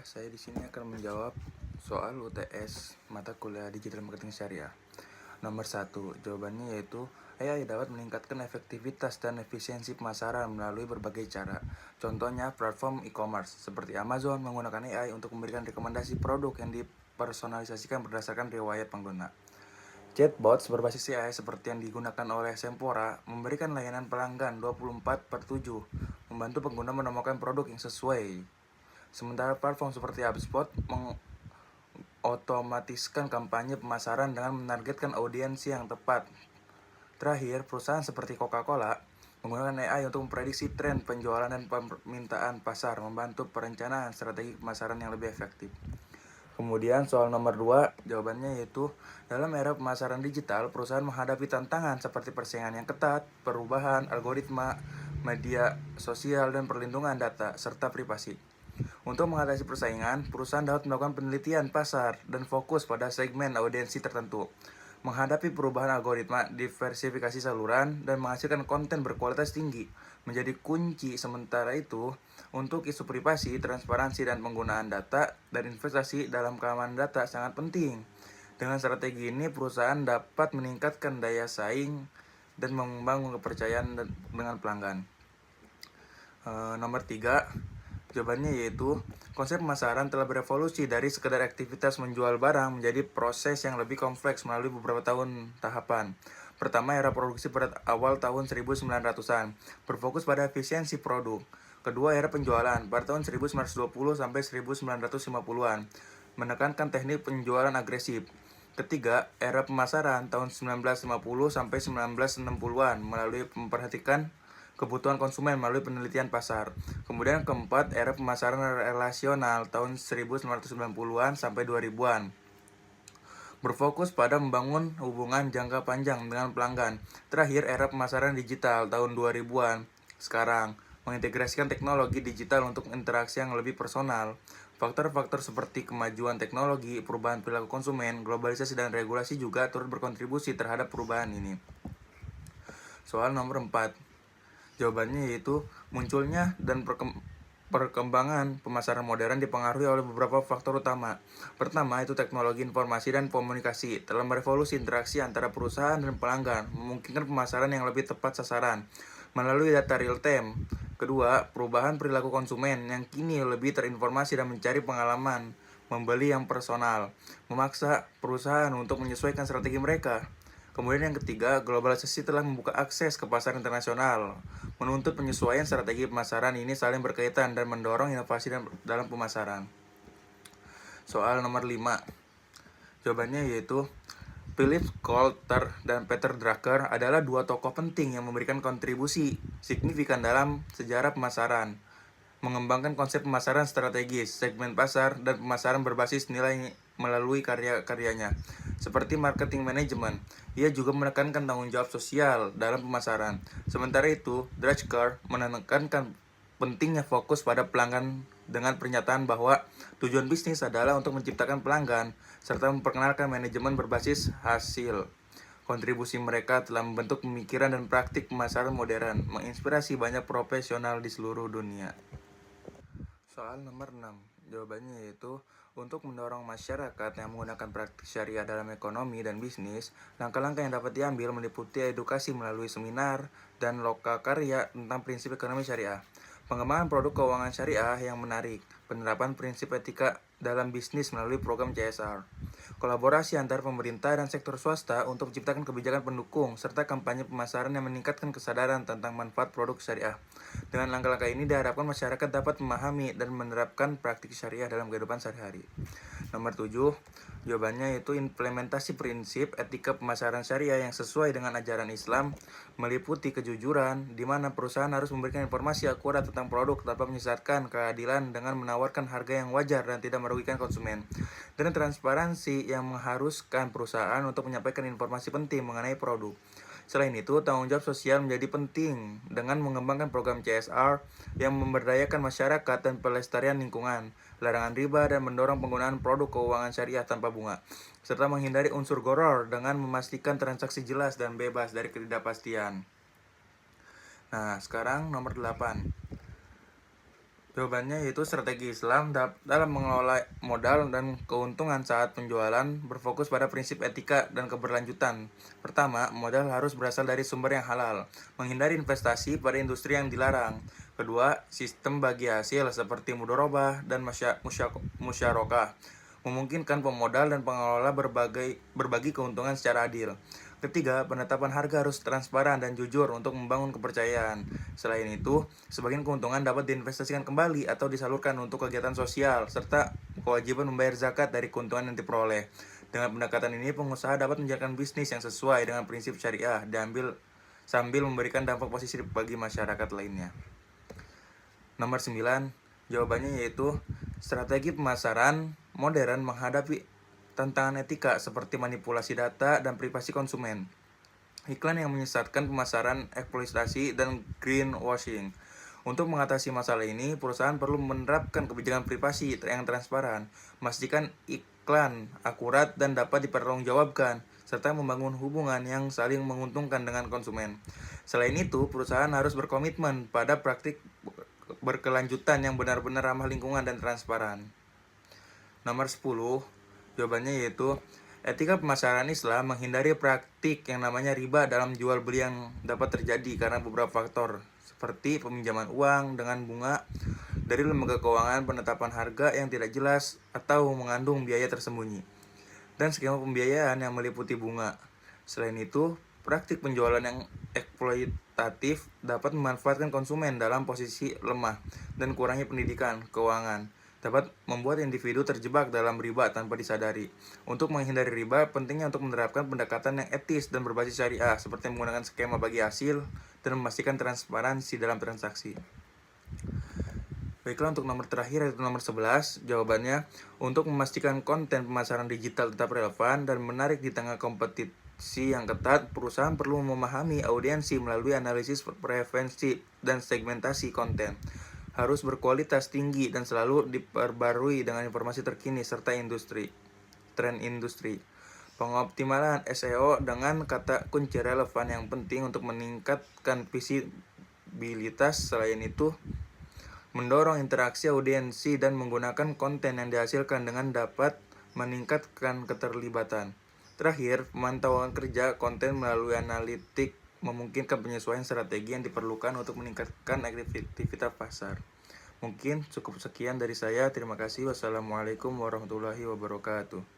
Saya di sini akan menjawab soal UTS mata kuliah Digital Marketing Syariah. Nomor 1, jawabannya yaitu AI dapat meningkatkan efektivitas dan efisiensi pemasaran melalui berbagai cara. Contohnya, platform e-commerce seperti Amazon menggunakan AI untuk memberikan rekomendasi produk yang dipersonalisasikan berdasarkan riwayat pengguna. Chatbots berbasis AI seperti yang digunakan oleh Sempora memberikan layanan pelanggan 24/7, membantu pengguna menemukan produk yang sesuai. Sementara platform seperti HubSpot mengotomatiskan kampanye pemasaran dengan menargetkan audiensi yang tepat. Terakhir, perusahaan seperti Coca-Cola menggunakan AI untuk memprediksi tren penjualan dan permintaan pasar, membantu perencanaan strategi pemasaran yang lebih efektif. Kemudian soal nomor 2, jawabannya yaitu dalam era pemasaran digital, perusahaan menghadapi tantangan seperti persaingan yang ketat, perubahan algoritma, media sosial, dan perlindungan data, serta privasi. Untuk mengatasi persaingan, perusahaan dapat melakukan penelitian pasar dan fokus pada segmen audiensi tertentu, menghadapi perubahan algoritma, diversifikasi saluran, dan menghasilkan konten berkualitas tinggi menjadi kunci. Sementara itu, untuk isu privasi, transparansi, dan penggunaan data dan investasi dalam keamanan data sangat penting. Dengan strategi ini, perusahaan dapat meningkatkan daya saing dan membangun kepercayaan dengan pelanggan. Nomor 3, jawabannya yaitu konsep pemasaran telah berevolusi dari sekedar aktivitas menjual barang menjadi proses yang lebih kompleks melalui beberapa tahun tahapan. Pertama, era produksi pada awal tahun 1900-an berfokus pada efisiensi produk. Kedua, era penjualan pada tahun 1920 sampai 1950-an menekankan teknik penjualan agresif. Ketiga, era pemasaran tahun 1950 sampai 1960-an melalui memperhatikan kebutuhan konsumen melalui penelitian pasar. Kemudian keempat, era pemasaran relasional tahun 1990-an sampai 2000-an. Berfokus pada membangun hubungan jangka panjang dengan pelanggan. Terakhir, era pemasaran digital tahun 2000-an. Sekarang, mengintegrasikan teknologi digital untuk interaksi yang lebih personal. Faktor-faktor seperti kemajuan teknologi, perubahan perilaku konsumen, globalisasi, dan regulasi juga turut berkontribusi terhadap perubahan ini. Soal nomor 4, jawabannya yaitu munculnya dan perkembangan pemasaran modern dipengaruhi oleh beberapa faktor utama. Pertama, itu teknologi informasi dan komunikasi telah merevolusi interaksi antara perusahaan dan pelanggan, memungkinkan pemasaran yang lebih tepat sasaran melalui data real time. Kedua, perubahan perilaku konsumen yang kini lebih terinformasi dan mencari pengalaman membeli yang personal, memaksa perusahaan untuk menyesuaikan strategi mereka. Kemudian yang ketiga, globalisasi telah membuka akses ke pasar internasional, menuntut penyesuaian strategi pemasaran ini saling berkaitan dan mendorong inovasi dalam pemasaran. Soal nomor 5, jawabannya yaitu Philip Kotler dan Peter Drucker adalah dua tokoh penting yang memberikan kontribusi signifikan dalam sejarah pemasaran, mengembangkan konsep pemasaran strategis, segmen pasar, dan pemasaran berbasis nilai melalui karya-karyanya. Seperti marketing management, ia juga menekankan tanggung jawab sosial dalam pemasaran. Sementara itu, Drucker menekankan pentingnya fokus pada pelanggan dengan pernyataan bahwa tujuan bisnis adalah untuk menciptakan pelanggan serta memperkenalkan manajemen berbasis hasil. Kontribusi mereka telah membentuk pemikiran dan praktik pemasaran modern, menginspirasi banyak profesional di seluruh dunia. Soal nomor 6, jawabannya yaitu untuk mendorong masyarakat yang menggunakan praktik syariah dalam ekonomi dan bisnis, langkah-langkah yang dapat diambil meliputi edukasi melalui seminar dan lokakarya tentang prinsip ekonomi syariah, pengembangan produk keuangan syariah yang menarik, penerapan prinsip etika dalam bisnis melalui program CSR, kolaborasi antar pemerintah dan sektor swasta untuk menciptakan kebijakan pendukung, serta kampanye pemasaran yang meningkatkan kesadaran tentang manfaat produk syariah. Dengan langkah-langkah ini diharapkan masyarakat dapat memahami dan menerapkan praktik syariah dalam kehidupan sehari-hari. Nomor 7, jawabannya yaitu implementasi prinsip etika pemasaran syariah yang sesuai dengan ajaran Islam meliputi kejujuran, di mana perusahaan harus memberikan informasi akurat tentang produk tanpa menyesatkan, keadilan dengan menawarkan harga yang wajar dan tidak merugikan konsumen, dan transparansi yang mengharuskan perusahaan untuk menyampaikan informasi penting mengenai produk. Selain itu, tanggung jawab sosial menjadi penting dengan mengembangkan program CSR yang memberdayakan masyarakat dan pelestarian lingkungan, larangan riba, dan mendorong penggunaan produk keuangan syariah tanpa bunga, serta menghindari unsur gharar dengan memastikan transaksi jelas dan bebas dari ketidakpastian. Nah, sekarang nomor 8. Jawabannya yaitu strategi Islam dalam mengelola modal dan keuntungan saat penjualan berfokus pada prinsip etika dan keberlanjutan. Pertama, modal harus berasal dari sumber yang halal, menghindari investasi pada industri yang dilarang. Kedua, sistem bagi hasil seperti mudorobah dan musyarakah memungkinkan pemodal dan pengelola berbagi keuntungan secara adil. Ketiga, penetapan harga harus transparan dan jujur untuk membangun kepercayaan. Selain itu, sebagian keuntungan dapat diinvestasikan kembali atau disalurkan untuk kegiatan sosial, serta kewajiban membayar zakat dari keuntungan yang diperoleh. Dengan pendekatan ini, pengusaha dapat menjalankan bisnis yang sesuai dengan prinsip syariah sambil memberikan dampak positif bagi masyarakat lainnya. Nomor 9, jawabannya yaitu strategi pemasaran modern menghadapi tantangan etika seperti manipulasi data dan privasi konsumen. Iklan yang menyesatkan, pemasaran eksploitasi, dan greenwashing. Untuk mengatasi masalah ini, perusahaan perlu menerapkan kebijakan privasi yang transparan, memastikan iklan akurat dan dapat dipertanggungjawabkan, serta membangun hubungan yang saling menguntungkan dengan konsumen. Selain itu, perusahaan harus berkomitmen pada praktik berkelanjutan yang benar-benar ramah lingkungan dan transparan. Nomor 10, jawabannya yaitu etika pemasaran Islam menghindari praktik yang namanya riba dalam jual beli yang dapat terjadi karena beberapa faktor seperti peminjaman uang dengan bunga dari lembaga keuangan, penetapan harga yang tidak jelas atau mengandung biaya tersembunyi, dan skema pembiayaan yang meliputi bunga. Selain itu, praktik penjualan yang eksploitatif dapat memanfaatkan konsumen dalam posisi lemah dan kurangnya pendidikan keuangan dapat membuat individu terjebak dalam riba tanpa disadari. Untuk menghindari riba, pentingnya untuk menerapkan pendekatan yang etis dan berbasis syariah, seperti menggunakan skema bagi hasil dan memastikan transparansi dalam transaksi. Baiklah, untuk nomor terakhir yaitu nomor 11, jawabannya untuk memastikan konten pemasaran digital tetap relevan dan menarik di tengah kompetisi yang ketat, perusahaan perlu memahami audiensi melalui analisis preferensi dan segmentasi konten. Harus berkualitas tinggi dan selalu diperbarui dengan informasi terkini serta tren industri. Pengoptimalan SEO dengan kata kunci relevan yang penting untuk meningkatkan visibilitas. Selain itu, mendorong interaksi audiensi dan menggunakan konten yang dihasilkan dengan dapat meningkatkan keterlibatan. Terakhir, pemantauan kerja konten melalui analitik memungkinkan penyesuaian strategi yang diperlukan untuk meningkatkan aktivitas pasar. Mungkin cukup sekian dari saya. Terima kasih. Wassalamualaikum warahmatullahi wabarakatuh.